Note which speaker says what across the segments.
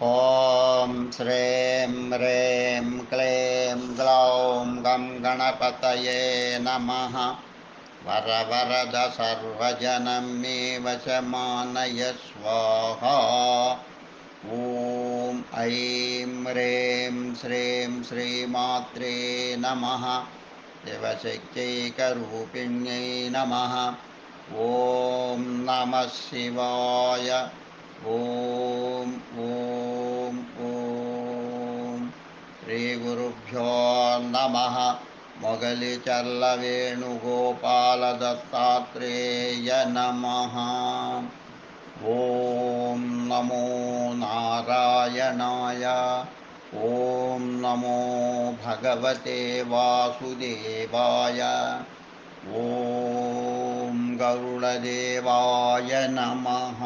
Speaker 1: ఓం శ్రీం హ్రీం క్లీం గ్లౌం గం గణపతయే నమః. వరవరద సర్వజనం మే వశమానయ స్వాహా. ఓం ఐం హ్రీం శ్రీం శ్రీమాత్రే నమః. శివశక్తైకరూపిణ్యై నమః. ఓం నమః శివాయ. ఓం ఓం ఓం శ్రీ గురుభ్యో నమః. మొగలి చల్ల వేణుగోపాల దత్తాత్రేయ నమః. ఓం నమో నారాయణాయ. ఓం నమో భగవతే వాసుదేవాయ. ఓం గరుడదేవాయ నమః.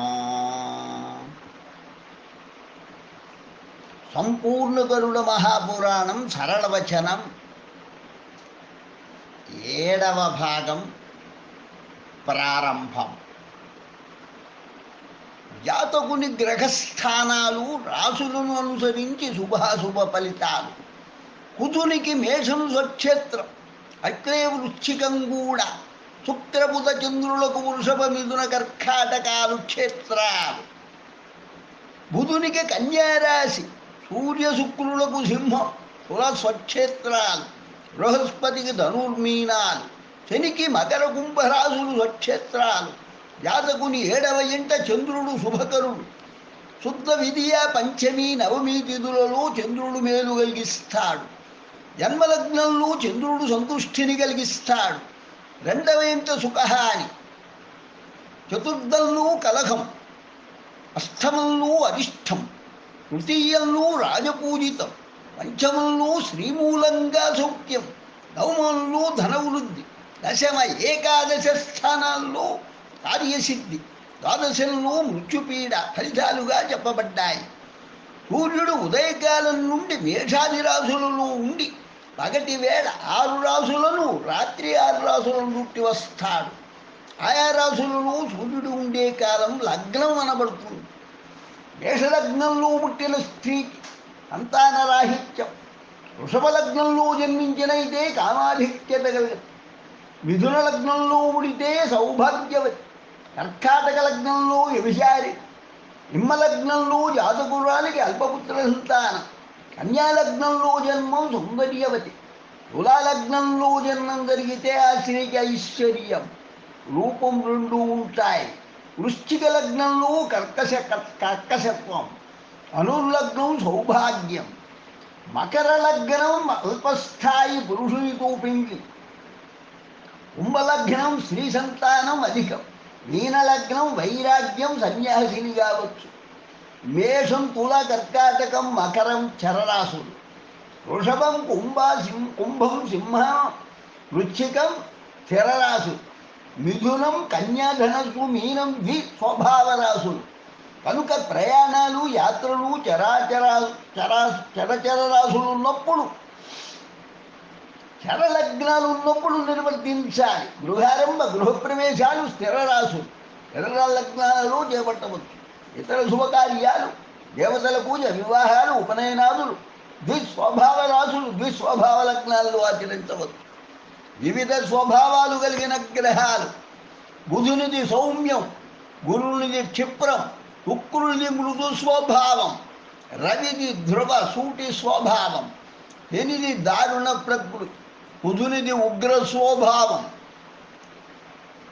Speaker 1: సంపూర్ణ గరుడ మహాపురాణం సరళవచనం 7వ భాగం ప్రారంభం. జాతకుని గ్రహస్థానాలు రాసులను అనుసరించి శుభాశుభ ఫలితాలు. కుజునికి మేషం స్వక్షేత్రం, అట్లే వృశ్చికం కూడా. శుక్రబుధ చంద్రులకు వృషభ మిథున కర్కాటకాలు క్షేత్రాలు. బుధునికి కన్యారాశి, సూర్య శుక్రులకు సింహం తుల స్వక్షేత్రాలు. బృహస్పతికి ధనుర్మీనాలు, శనికి మకర కుంభరాశులు స్వక్షేత్రాలు. జాతకుని 7వ ఇంట చంద్రుడు శుభకరుడు. శుద్ధ విధియ పంచమి నవమి తిథులలో చంద్రుడు మేలు కలిగిస్తాడు. జన్మలగ్నంలో చంద్రుడు సంతుష్టిని కలిగిస్తాడు. 2వ ఇంట సుఖహాని. చతుర్థంలో కలహం, అష్టమంలో అరిష్టం, తృతీయంలో రాజపూజితం, పంచమంలో శ్రీమూలంగా సౌఖ్యం, నవమంలో ధనవృద్ధి, దశమ ఏకాదశ స్థానాల్లో కార్యసిద్ధి, ద్వాదశంలో మృత్యుపీడ ఫలితాలుగా చెప్పబడ్డాయి. సూర్యుడు ఉదయకాలం నుండి మేషాది రాశులలో ఉండి పగటి వేళ 6 రాశులను, రాత్రి 6 రాశులను చుట్టి వస్తాడు. ఆయా రాశులలో సూర్యుడు ఉండే కాలం లగ్నం అనబడుతుంది. మేషలగ్నంలో పుట్టిన స్త్రీకి సంతానరాహిత్యం, వృషభ లగ్నంలో జన్మించినైతే కామాధిక్యత కలగదు. మిథున లగ్నంలో పుడితే సౌభాగ్యవతి, కర్కాటక లగ్నంలో వ్యభిచారి, సింహలగ్నంలో జాతకురాలికి అల్పపుత్ర సంతానం, కన్యాలగ్నంలో జన్మం సౌందర్యవతి, తులాలగ్నంలో జన్మం జరిగితే ఆ స్త్రీకి ఐశ్వర్యం, రూపం 2 ఉంటాయి. వృశ్చిక లగ్నంలో కర్కశత్వం, అనుర్లగ్నం సౌభాగ్యం, మకర లగ్నం అల్పస్థాయి పురుషునితో పెండ్లి, కుంభలగ్నం స్త్రీ సంతానం అధికం, మీనలగ్నం వైరాగ్యం సన్యాసిని కావచ్చు. మేషం తుల కర్కాటకం మకరం చరరాశులు, వృషభం కుంభం సింహ వృశ్చికం స్థిరరాశులు, మిథునం కన్యాధనస్సు మీనం స్వభావరాశులు. కనుక ప్రయాణాలు యాత్రలు చరచర రాశులు ఉన్నప్పుడు, చరలగ్నాలు ఉన్నప్పుడు నిర్వర్తించాలి. గృహారంభ గృహప్రవేశాలు స్థిర రాశులు, స్థిర లగ్నాలలో చేపట్టవచ్చు. ఇతర శుభకార్యాలు, దేవతల పూజ, వివాహాలు, ఉపనయనాదులు ద్విస్వభావ రాశులు, ద్విస్వభావ లగ్నాలలో ఆచరించవచ్చు. వివిధ స్వభావాలు కలిగిన గ్రహాలు. బుధునిది సౌమ్యం, గురునిది క్షిప్రం, శుక్రునిది మృదు స్వభావం, రవిది ధ్రువ సూటి స్వభావం, శనిది దారుణ ప్రకృతి, బుధునిది ఉగ్ర స్వభావం,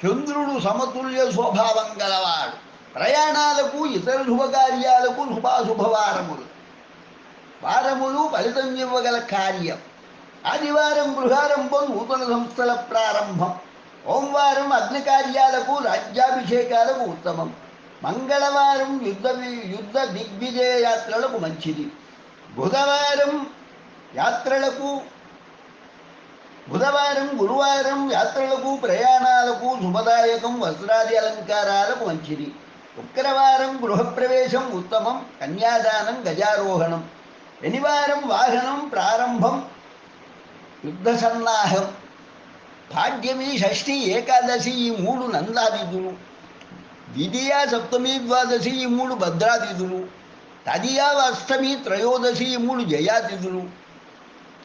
Speaker 1: చంద్రుడు సమతుల్య స్వభావం గలవాడు. ప్రయాణాలకు, ఇతర శుభకార్యాలకు శుభాశుభవారములు. వారములు ఫలితం ఇవ్వగల కార్యం. ఆదివారం గృహారంభం, నూతన సంస్థల ప్రారంభం. సోమవారం అగ్నికార్యాలకు, రాజ్యాభిషేకాలకు ఉత్తమం. మంగళవారం యుద్ధ దిగ్విజయ యాత్రలకు మంచిది. బుధవారం గురువారం యాత్రలకు, ప్రయాణాలకు శుభదాయకం. వస్త్రాది అలంకారాలకు మంచిది. శుక్రవారం గృహప్రవేశం ఉత్తమం. కన్యాదానం, గజారోహణం. శనివారం వాహనం ప్రారంభం, యుద్ధ సన్నాహం. భాగ్యమి, షష్ఠి, ఏకాదశి ఈ 3 నందాదిథులు. ద్వితీయ, సప్తమి, ద్వాదశి ఈ 3 భద్రాదిథులు. తదియా అష్టమి త్రయోదశి 3 జయాతిథులు,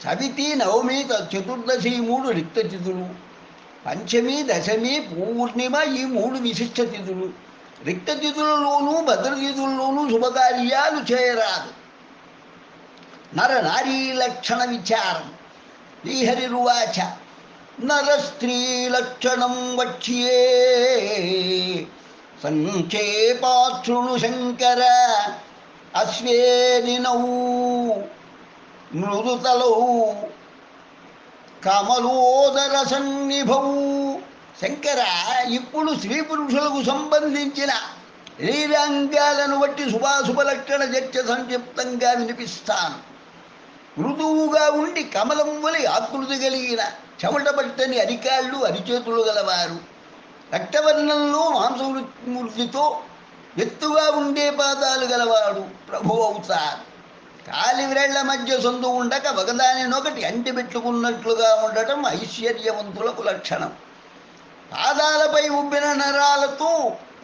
Speaker 1: సవితి నవమి చతుర్దశి 3 రిక్త తిథులు, పంచమి దశమి పూర్ణిమ ఈ 3 విశిష్ట తిథులు. రిక్త తిథులలోనూ భద్రతిథుల్లోనూ శుభకార్యాలు చేయరాదు. నర నారీ లక్షణ విచారం. శ్రీహరిరువాచ నరస్త్రీ లక్షణం వక్ష్యే సంక్షేపాక్షృణు శంకర అశ్వేనినౌ మృదుతలౌ కమలోదర సన్నిభౌ. శంకర, ఇప్పుడు స్త్రీ పురుషులకు సంబంధించిన శరీరాంగాలను బట్టి శుభాశుభ లక్షణ చర్చ సంక్షిప్తంగా వినిపిస్తాను. మృదువుగా ఉండి కమలం వలె ఆకృతి కలిగిన చెమట పట్టని అరికాళ్ళు అరిచేతులు గలవారు, రక్తవర్ణంలో మాంసమూర్తితో ఎత్తుగా ఉండే పాదాలు గలవాడు ప్రభు అవుతారు. కాలి వ్రేళ్ల మధ్య సొందు ఉండక ఒకదానినొకటి అంటిపెట్టుకున్నట్లుగా ఉండటం ఐశ్వర్యవంతులకు లక్షణం. పాదాలపై ఉబ్బిన నరాలతో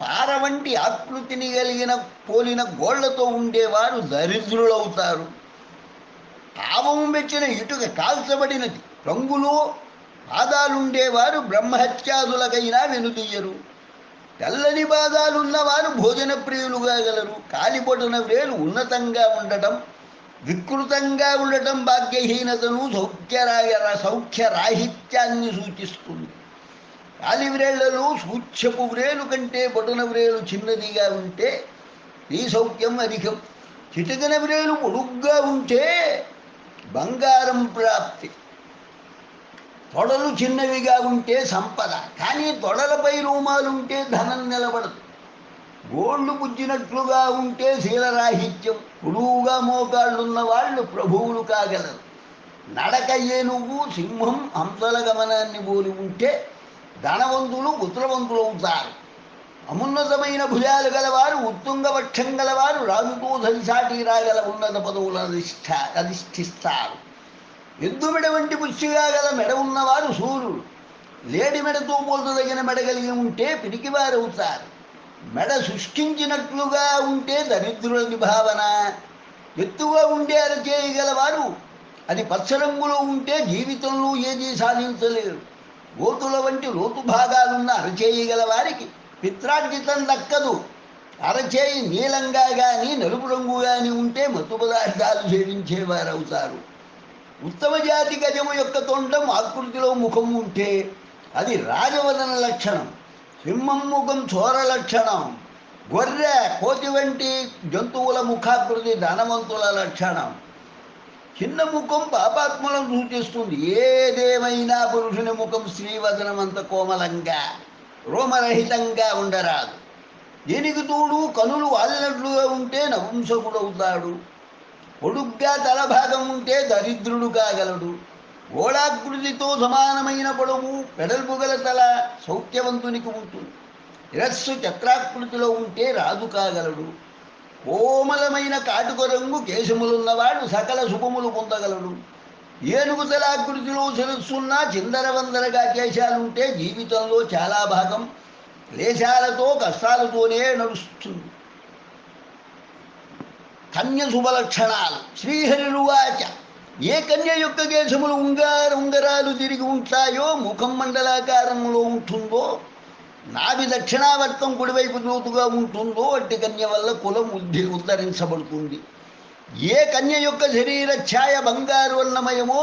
Speaker 1: పార వంటి ఆకృతిని కలిగిన పోలిన గోళ్లతో ఉండేవారు దరిద్రులవుతారు. పాపము మెచ్చిన ఇటుక కాల్చబడినది రంగులో పాదాలుండేవారు బ్రహ్మహత్యాదులకైనా వెనుదీయరు. తెల్లని పాదాలున్నవారు భోజన ప్రియులుగా గలరు. కాలిపొటన వ్రేలు ఉన్నతంగా ఉండటం, వికృతంగా ఉండటం భాగ్యహీనతను సౌఖ్యరాహిత్యాన్ని సూచిస్తుంది. కాలివ్రేళ్లలో సూక్ష్మపు వ్రేలు కంటే బొటన వ్రేలు చిన్నదిగా ఉంటే ఈ సౌఖ్యం అధికం. చిటికన వ్రేలు పొడుగ్గా ఉంటే బంగారం ప్రాప్తి. తొడలు చిన్నవిగా ఉంటే సంపద. కానీ తొడలపై రూమాలుంటే ధనం నిలబడదు. గోళ్ళు పుచ్చినట్లుగా ఉంటే శీలరాహిత్యం. పొడువుగా మోకాళ్ళున్న వాళ్ళు ప్రభువులు కాగలరు. నడక ఏనుగు సింహం హంసల గమనాన్ని పోలి ఉంటే ధనవంతులు పుత్రవంతులు అవుతారు. అమున్నతమైన భుజాలు గలవారు, ఉత్తుంగ వక్షం గలవారు రాజుతో సరిసాటి రాగల ఉన్నత పదవులను అధిష్ఠిస్తారు. ఎద్దుమెడ వంటి పుష్టిగా గల మెడ ఉన్నవారు సూర్యుడు. లేడి మెడతో పోల్చదగిన మెడ కలిగి ఉంటే పిరికివారవుతారు. మెడ శుష్కించినట్లుగా ఉంటే దరిద్రులని భావన. ఎత్తుగా ఉండే అరచేయగలవారు అది పచ్చరంగులో ఉంటే జీవితంలో ఏదీ సాధించలేరు. గోతుల వంటి లోతు భాగాలున్న అరచేయగల వారికి పిత్రార్జితం దక్కదు. అరచేయి నీలంగా కానీ నలుపు రంగు కానీ ఉంటే మత్తు పదార్థాలు సేవించేవారు అవుతారు. ఉత్తమ జాతి గజము యొక్క తొండం ఆకృతిలో ముఖం ఉంటే అది రాజవదన లక్షణం. సింహం ముఖం చోర లక్షణం. గొర్రె కోతి వంటి జంతువుల ముఖాకృతి ధనవంతుల లక్షణం. చిన్న ముఖం పాపాత్మలను సూచిస్తుంది. ఏదేమైనా పురుషుని ముఖం శ్రీవదనమంత కోమలంగా రోమరహితంగా ఉండరాదు. దీనికి తోడు కనులు వాలినట్లుగా ఉంటే నపుంసకుడవుతాడు. పొడుగ్గా తలభాగం ఉంటే దరిద్రుడు కాగలడు. గోళాకృతితో సమానమైన పొడవు పెడల్పు గల తల సౌఖ్యవంతునికి ఉంటుంది. శిరస్సు చక్రాకృతిలో ఉంటే రాజు కాగలడు. కోమలమైన కాటుక రంగు కేశములున్నవాడు సకల శుభములు పొందగలడు. ఏనుగు తలాకృతిలో శిరస్సున్నా చిందరవందరగా కేశాలుంటే జీవితంలో చాలా భాగం క్లేశాలతో కష్టాలతోనే నడుస్తుంది. కన్య శుభలక్షణాలు. శ్రీహరిరువాచ ఏ కన్య యొక్క కేశములు ఉంగరాలు తిరిగి ఉంటాయో, ముఖం మండలాకారంలో ఉంటుందో, నాభి దక్షిణావర్తం కుడివైపు లోతుగా ఉంటుందో అట్టి కన్య వల్ల కులం ఉద్ధరించబడుతుంది. ఏ కన్య యొక్క శరీర ఛాయ బంగారు వర్ణమయమో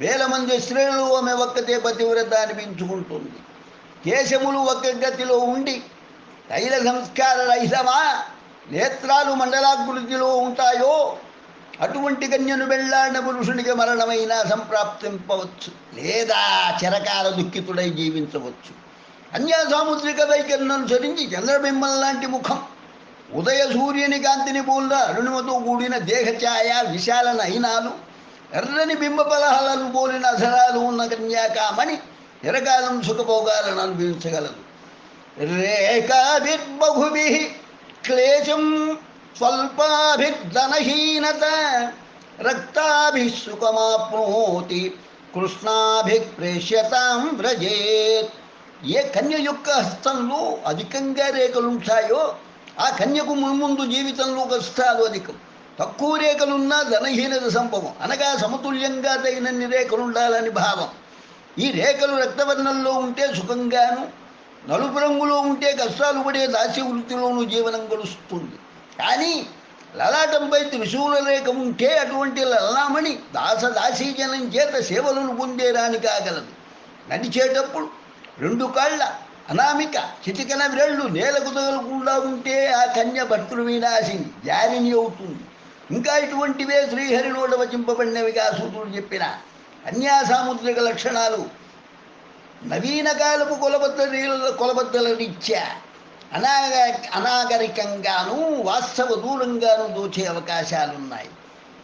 Speaker 1: 1000 మంది స్త్రీలు ఆమె ఒక్కతే పతివ్రత అనిపించుకుంటుంది. కేశములు ఒక్క గతిలో ఉండి తైల సంస్కార రహితమా, నేత్రాలు మండలాకృతిలో ఉంటాయో అటువంటి కన్యను వెళ్ళాడిన పురుషునికి మరణమైనా సంప్రాప్తింపవచ్చు, లేదా చిరకాల దుఃఖితుడై జీవించవచ్చు. కన్యా సాముద్రిక వైఖరిని అనుసరించి చంద్రబింబం లాంటి ముఖం, ఉదయ సూర్యుని కాంతిని పోలిన అరుణిమతో కూడిన దేహఛాయ, విశాల నయనాలు, ఎర్రని బింబపలహాలను పోలిన అధరాలు ఉన్న కన్యాకామణి చిరకాలం సుఖభోగాలను అనుభవించగలదు. రేఖాభిర్బహుభిః క్లేశం స్వల్పాభిర్ధనహీనత రక్తాభిః సుఖమాప్నోతి కృష్ణాభిః ప్రేష్యతాం వ్రజేత్. ఏ కన్య యొక్క హస్తంలో అధికంగా రేఖలుంటాయో ఆ కన్యకు మున్ముందు జీవితంలో కష్టాలు అధికం. తక్కువ రేఖలున్నా ధనహీనత సంభవం, అనగా సమతుల్యంగా తగినన్ని రేఖలుండాలని భావం. ఈ రేఖలు రక్తవర్ణంలో ఉంటే సుఖంగాను, నలుపు రంగులో ఉంటే కష్టాలు పడే దాస్య వృత్తిలోనూ జీవనం గడుస్తుంది. కానీ లలాటంపై త్రిశూల రేఖ ఉంటే అటువంటి లలామణి దాసదాసీజనం చేత సేవలను పొందేరాని కాగలదు. నడిచేటప్పుడు రెండు కాళ్ళ అనామిక చిటికన విరళ్ళు నేలకు తగలకుండా ఉంటే ఆ కన్య భర్తృ వినాశిని జారిని అవుతుంది. ఇంకా ఇటువంటివే శ్రీహరినోడ వచింపబడినవిగా సూతుడు చెప్పిన కన్యాసాముద్రిక లక్షణాలు నవీన కాలపు కొలబద్దల రీత్యా అనాగరికంగాను వాస్తవ దూరంగాను దోచే అవకాశాలున్నాయి.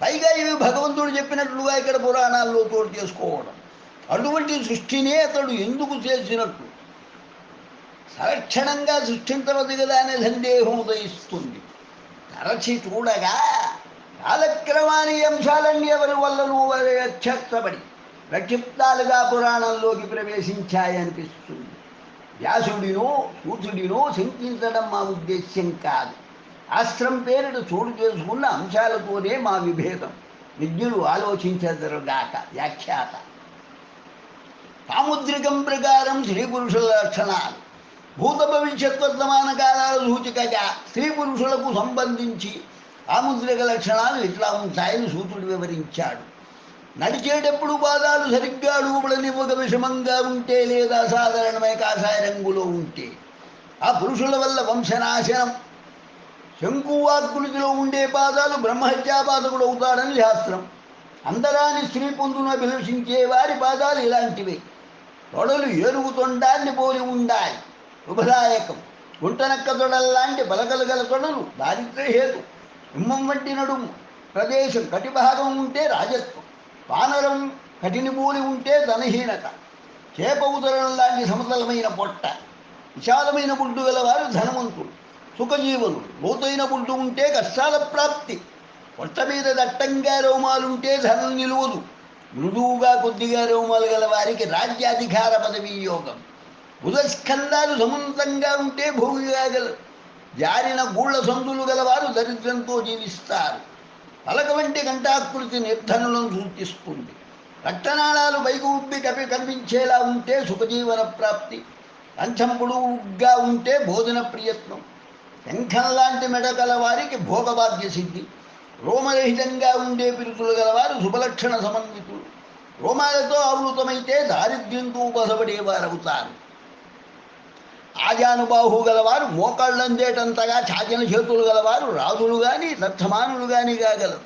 Speaker 1: పైగా ఇవి భగవంతుడు చెప్పినట్లుగా ఇక్కడ పురాణాల్లో చోటు చేసుకోవడం. అటువంటి సృష్టినే అతడు ఎందుకు చేసినట్లు సలక్షణంగా సృష్టించవద్దు కదా అనే సందేహం ఉదయిస్తుంది. తరచి చూడగా కాలక్రమాన్ని అంశాలన్నీ ఎవరి వల్లనూ క్షేత్రపడి ప్రక్షిప్తాలుగా పురాణంలోకి ప్రవేశించాయనిపిస్తుంది. వ్యాసుడినో సూతుడినో శంకించడం మా ఉద్దేశ్యం కాదు. శాస్త్రం పేరిట చోటు చేసుకున్న అంశాలతోనే మా విభేదం. విజ్ఞులు ఆలోచించదరుగాక. వ్యాఖ్యాత సాముద్రికం ప్రకారం స్త్రీ పురుషుల లక్షణాలు భూత భవిష్యత్ వర్తమాన కాలాల సూచికగా స్త్రీ పురుషులకు సంబంధించి సాముద్రిక లక్షణాలు ఇట్లా ఉంటాయని సూతుడు వివరించాడు. నడిచేటప్పుడు పాదాలు సరిగ్గా అడుగుబడనివ్వక విషమంగా ఉంటే లేదా సాధారణమైన కాషాయ రంగులో ఉంటే ఆ పురుషుల వల్ల వంశనాశనం. శంకువాకృతిలో ఉండే పాదాలు బ్రహ్మహత్యాపాదకుడు అవుతాడని శాస్త్రం. అందరాని స్త్రీ పొందును అభిలషించే వారి పాదాలు ఇలాంటివే. తొడలు ఏనుగు తొండాన్ని పోలి ఉండాలి, శుభదాయకం. గుంటనక్క తొడల్లాంటి పలకలు గల తొడలు దారిద్ర్యహేతు. సింహం వంటి నడుము ప్రదేశం కటిభాగం ఉంటే రాజత్వం. వానరం కటిని పోలి ఉంటే ధనహీనత. చేప ఉదరం లాంటి సమతలమైన పొట్ట, విశాలమైన బుడ్డు గలవారు ధనవంతులు, సుఖజీవనులు. లోతైన బుడ్డు ఉంటే కష్టాల ప్రాప్తి. పొట్ట మీద దట్టంగా రోమాలుంటే ధనం నిలువదు. మృదువుగా కొద్దిగా రోమాలు గల వారికి రాజ్యాధికార పదవీ యోగం. బుధస్కందాలు సమున్నతంగా ఉంటే భోగిగాగలరు. జారిన గూళ్ల సందులు గలవారు దరిద్రంతో జీవిస్తారు. పలక వంటి గంటాకృతి నిర్ధనులను సూచిస్తుంది. రక్తనాళాలు పైకి ఉబ్బి కనిపించేలా ఉంటే సుఖజీవన ప్రాప్తి. కంఠం పొడుగుగా ఉంటే భోజన ప్రియత్నం. శంఖం లాంటి మెడ గల వారికి భోగభాగ్య సిద్ధి. రోమరహితంగా ఉండే పిరుతులు గలవారు శుభలక్షణ సమన్వితులు. రోమాలతో ఆవృతమైతే దారిద్ర్యంతో బసపడేవారవుతారు. ఆజానుబాహు గలవారు మోకాళ్ళందేటంతగా చాచిన చేతులు గలవారు రాజులు కానీ దత్తమానులు కానీ కాగలరు.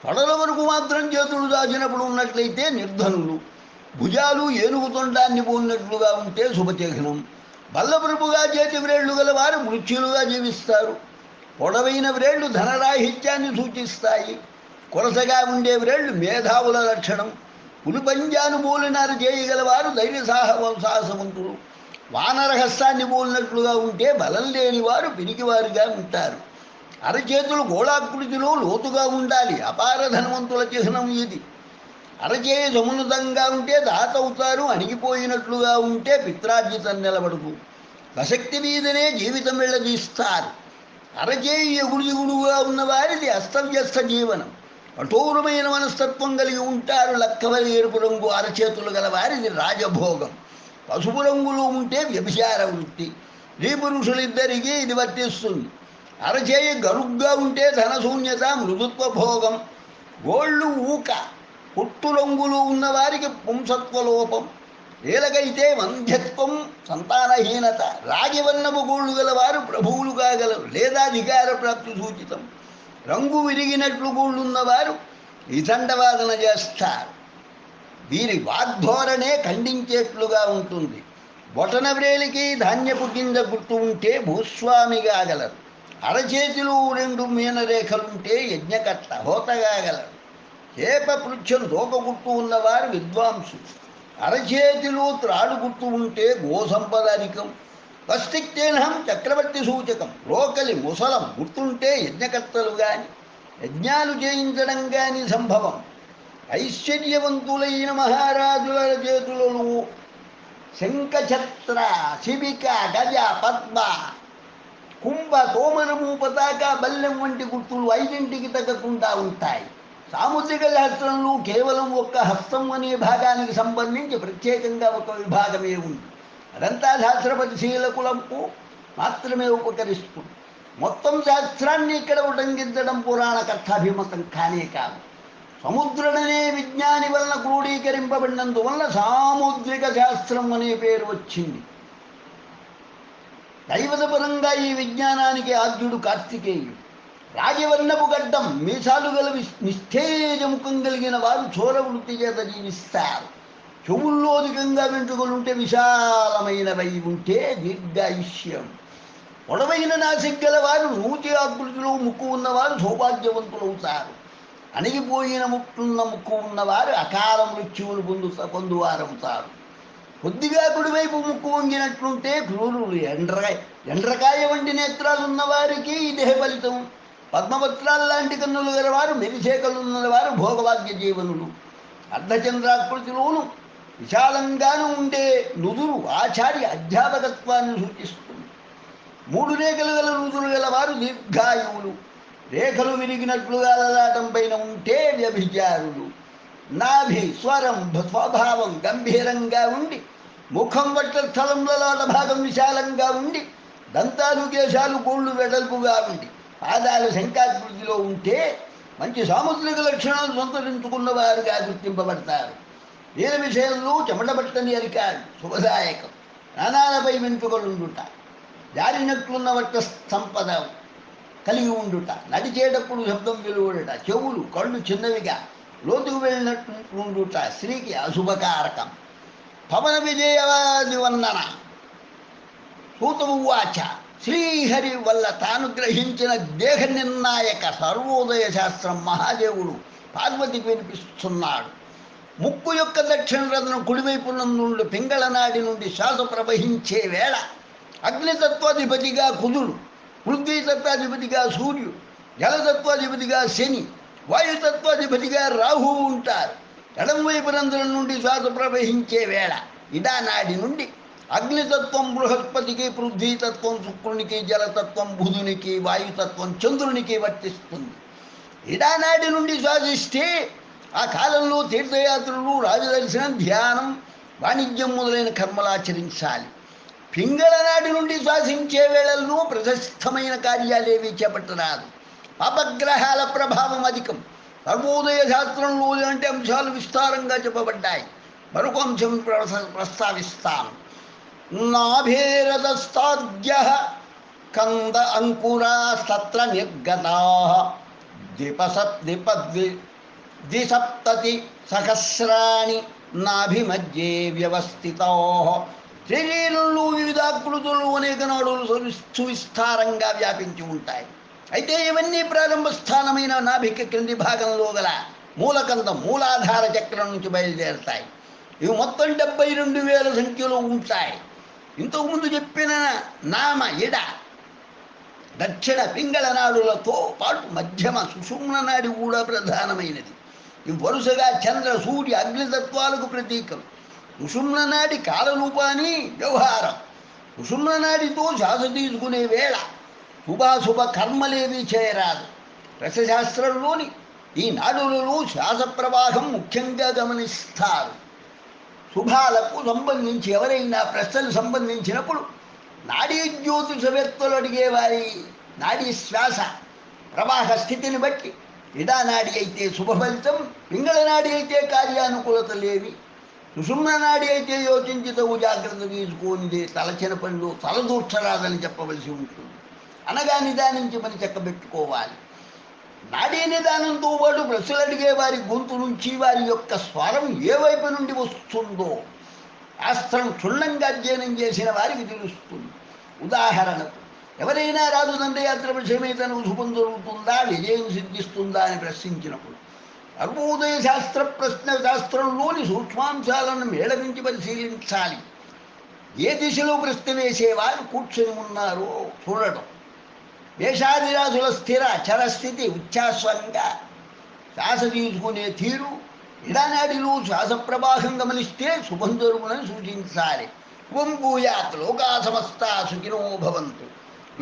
Speaker 1: తొడల వరకు మాత్రం చేతులు దాచినప్పుడు ఉన్నట్లయితే నిర్ధనులు. భుజాలు ఏనుగు తొండాన్ని పోన్నట్లుగా ఉంటే శుభచిహ్నం. బల్లప్రభుగా చేతి వ్రేళ్లు గలవారు మృత్యులుగా జీవిస్తారు. పొడవైన వ్రేళ్లు ధనరాహిత్యాన్ని సూచిస్తాయి. కొరసగా ఉండే వ్రేళ్లు మేధావుల లక్షణం. పులిపంజాను పోలినారు చేయగలవారు ధైర్య సాహసవంతులు. వానరహస్తాన్ని పోలినట్లుగా ఉంటే బలం లేనివారు పిరికివారుగా ఉంటారు. అరచేతులు గోళాకృతిలో లోతుగా ఉండాలి. అపార ధనవంతుల చిహ్నం ఇది. అరచేయి సమున్నతంగా ఉంటే దాత అవుతారు. అణిగిపోయినట్లుగా ఉంటే పిత్రార్జితం నిలబడదు. ప్రసక్తి మీదనే జీవితం వెళ్ళదీస్తారు. అరచేయి ఎగుడుదిగుడుగా ఉన్నవారిది అస్తవ్యస్త జీవనం. కఠోరమైన మనస్తత్వం కలిగి ఉంటారు. లక్కవలి ఎరుపు రంగు అరచేతులు గల వారిది రాజభోగం. పసుపు రంగులో ఉంటే వ్యభిచార వృత్తి. స్త్రీ పురుషులిద్దరికీ ఇది వర్తిస్తుంది. అరచేయి గరుగ్గా ఉంటే ధనశూన్యత, మృదుత్వ భోగం. గోళ్ళు ఊక పుట్టు రంగులు ఉన్నవారికి పుంసత్వలోపం. ఏలకైతే వంధ్యత్వం, సంతానహీనత. రాగివర్ణపు గోళ్ళు గలవారు ప్రభువులు కాగలరు లేదా అధికార ప్రాప్తి సూచితం. రంగు విరిగినట్లు గోళ్ళున్నవారు వితండవాదన చేస్తారు. వీరి వాగ్ధోరణే ఖండించేట్లుగా ఉంటుంది. బొటన వ్రేలికి ధాన్యపు కింద గుర్తు ఉంటే భూస్వామి కాగలరు. అరచేతిలో 2 మీనరేఖలుంటే యజ్ఞకర్త, హోత కాగలరు. చేప పృచ్ఛలు తోక గుర్తు ఉన్నవారు విద్వాంసులు. అరచేతిలో త్రాడు గుర్తు ఉంటే గోసంపదానికం. వస్తిక్తేనహం చక్రవర్తి సూచకం. రోకలి ముసలం గుర్తుంటే యజ్ఞకర్తలు కానీ యజ్ఞాలు చేయించడం కానీ సంభవం. ఐశ్వర్యవంతులైన మహారాజుల చేతులలో శంఖఛత్ర, శిబిక, గజ, పద్మ, కుంభ, తోమరము, పతాక, బల్లెం వంటి గుర్తులు 5ంటికి తగ్గకుండా ఉంటాయి. సాముద్రిక శాస్త్రంలో కేవలం ఒక్క హస్తం అనే భాగానికి సంబంధించి ప్రత్యేకంగా ఒక విభాగమే ఉంది. అదంతా శాస్త్ర పరిశీలకులకు మాత్రమే ఉపకరిస్తుంది. మొత్తం శాస్త్రాన్ని ఇక్కడ ఉటంకించడం పురాణ కథాభిమతం కానే కాదు. సముద్రుడనే విజ్ఞాని వలన క్రోడీకరింపబడినందువల్ల సాముద్రిక శాస్త్రం అనే పేరు వచ్చింది. దైవతపరంగా ఈ విజ్ఞానానికి ఆద్యుడు కార్తికేయుడు. రాజవర్ణపు గడ్డం, మీసాలు గల నిస్తేజ ముఖం కలిగిన వారు చోర వృత్తి చేత జీవిస్తారు. చెవుల్లో అధికంగా వెంట్రుకలుంటే విశాలమైనవై ఉంటే దీర్ఘాయుష్యం. పొడవైన నాసిక్ వారు నూతి ఆకృతిలో ముక్కు ఉన్నవారు సౌభాగ్యవంతులవుతారు. అణిగిపోయిన ముక్కు ఉన్నవారు అకాల మృత్యువులు పొందువారవుతారు. కొద్దిగా కుడివైపు ముక్కు వంగినట్లుంటే క్రూరులు. ఎండ్రకాయ వంటి నేత్రాలు ఉన్నవారికి ఇదే ఫలితం. పద్మపత్రాలు లాంటి కన్నులు గలవారు, మెరిసే కన్నున్నవారు భోగభాగ్య జీవనులు. అర్ధచంద్రాకృతిలోను విశాలంగాను ఉండే నుదురు ఆచార్య అధ్యాపకత్వాన్ని సూచిస్తుంది. 3 రేఖలు గల నుదురు గలవారు దీర్ఘాయువులు. రేఖలు విరిగినట్లుగా లలాటం పైన ఉంటే వ్యభిచారులు. నాభి, స్వరం, స్వభావం గంభీరంగా ఉండి, ముఖం వక్షస్థలంలో లలాట భాగం విశాలంగా ఉండి, దంతాలు, కేశాలు, కోళ్ళు వెడల్పుగా ఉండి, పాదాలు శంఖాకృతిలో ఉంటే మంచి సాముద్రిక లక్షణాలు సంతరించుకున్నవారుగా గుర్తింపబడతారు. వీరి విషయంలో చెమటబట్టని అరికాడు శుభదాయకం. నానాలపై వెంట్రుకలుండుట, జారినట్లున్న వట్ట సంపద కలిగి ఉండుట, నడిచేటప్పుడు శబ్దం వెలువడుట, చెవులు కళ్ళు చిన్నవిగా లోతుకు వెళ్ళినట్లుండుట స్త్రీకి అశుభకారకం. పవన విజయవాది వందన. సూతము వాచ. శ్రీహరి వల్ల తాను గ్రహించిన దేహ నిర్ణాయక సర్వోదయ శాస్త్రం మహాదేవుడు పార్వతికి వినిపిస్తున్నాడు. ముక్కు యొక్క దక్షిణ రథనం కుడివైపున నుండి పింగళ నాడి నుండి శ్వాస ప్రవహించే వేళ అగ్నితత్వాధిపతిగా కుజుడు, పృథ్వీతత్వాధిపతిగా సూర్యుడు, జలతత్వాధిపతిగా శని, వాయుతత్వాధిపతిగా రాహువు ఉంటారు. ఎడంవైపు రంధ్రం నుండి శ్వాస ప్రవహించే వేళ ఇడా నాడి నుండి అగ్నితత్వం బృహస్పతికి, పృథ్వీతత్వం శుక్రునికి, జలతత్వం బుధునికి, వాయుతత్వం చంద్రునికి వర్తిస్తుంది. ఇడానాడి నుండి శ్వాసిస్తే ఆ కాలంలో తీర్థయాత్రలు, రాజదర్శనం, ధ్యానం, వాణిజ్యం మొదలైన కర్మలాచరించాలి. పింగళ నాటి నుండి శ్వాసించే వేళల్లో ప్రశస్తమైన కార్యాలేవి చేపట్టరాదు. పాపగ్రహాల ప్రభావం అధికం. సర్వోదయ శాస్త్రంలో ఇలాంటి అంశాలు విస్తారంగా చెప్పబడ్డాయి. మరొక అంశం ప్రస్తావిస్తాను. నాభేరదస్తాద్య కంద అంకురాస్తత్ర నిర్గతా ద్విసప్తతి సహస్రాణి నాభిమధ్యే వ్యవస్థితో. శరీరంలో వివిధాకృతులు అనేక నాడులు సువిస్తారంగా వ్యాపించి ఉంటాయి. అయితే ఇవన్నీ ప్రారంభ స్థానమైన నాభిక క్రింది భాగంలో గల మూలకందం, మూలాధార చక్రం నుంచి బయలుదేరుతాయి. ఇవి మొత్తం 72,000 సంఖ్యలో ఉంటాయి. ఇంతకుముందు చెప్పిన నామ, ఇడ, దక్షిణ పింగళ నాడులతో పాటు మధ్యమ సుషుమ్న నాడి కూడా ప్రధానమైనది. ఇవి వరుసగా చంద్ర, సూర్య, అగ్నితత్వాలకు ప్రతీకం. సుషుమ్న నాడి కాలరూపాన్ని వ్యవహారం. సుషుమ్న నాడితో శ్వాస తీసుకునే వేళ శుభాశుభ కర్మలేవి చేయరాదు. రసశాస్త్రంలోని ఈ నాడులలో శ్వాస ప్రవాహం ముఖ్యంగా గమనిస్తారు. శుభాలకు సంబంధించి ఎవరైనా ప్రశ్నలు సంబంధించినప్పుడు నాడీ జ్యోతిషవేత్తలు అడిగేవారి నాడీ శ్వాస ప్రవాహ స్థితిని బట్టి ఇడా నాడి అయితే శుభ ఫలితం, పింగళ నాడి అయితే కార్యానుకూలత లేవి, సుషుమ్న నాడి అయితే యోచించి తగు జాగ్రత్త తీసుకొని తలచిన పనిలో తలదూర్చరాదని చెప్పవలసి ఉంటుంది. అనగా నిదానించి పని చక్కబెట్టుకోవాలి. నాడీ నిదానంతో పాటు ప్రశ్నలు అడిగే వారి గొంతు నుంచి వారి యొక్క స్వరం ఏ వైపు నుండి వస్తుందో శాస్త్రం క్షుణ్ణంగా అధ్యయనం చేసిన వారికి తెలుస్తుంది. ఉదాహరణకు, ఎవరైనా రాజు దండయాత్ర విషయమై తనకు శుభం జరుగుతుందా, విజయం సిద్ధిస్తుందా అని ప్రశ్నించినప్పుడు సర్వోదయ ప్రశ్న శాస్త్రంలోని సూక్ష్మాంశాలను మేళవించి పరిశీలించాలి. ఏ దిశలో ప్రశ్న వేసేవారు కూర్చొని ఉన్నారో చూడటం. దేశాదిరాజుల స్థిర చరస్థితి ఉచ్ఛ్వాసంగా శ్వాస తీసుకునే తీరు, ఇడానాడిలో శ్వాస ప్రవాహం గమనిస్తే శుభం జరుగునని సూచించాలి. శుభం భూయాత్ లోకా సమస్తా సుఖినో భవంతు.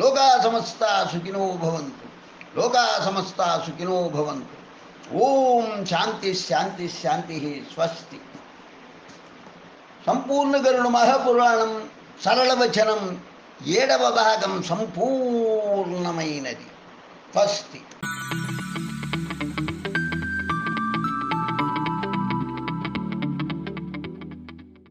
Speaker 1: లోకా సమస్తా సుఖినో భవంతు. లోకా సమస్తా సుఖినో భవంతు. ఓం శాంతి శాంతి శాంతి. స్వస్తి. సంపూర్ణ గరుడ మహాపురాణం సరళవచనం 7వ భాగం సంపూర్ణమైనది. స్వస్తి.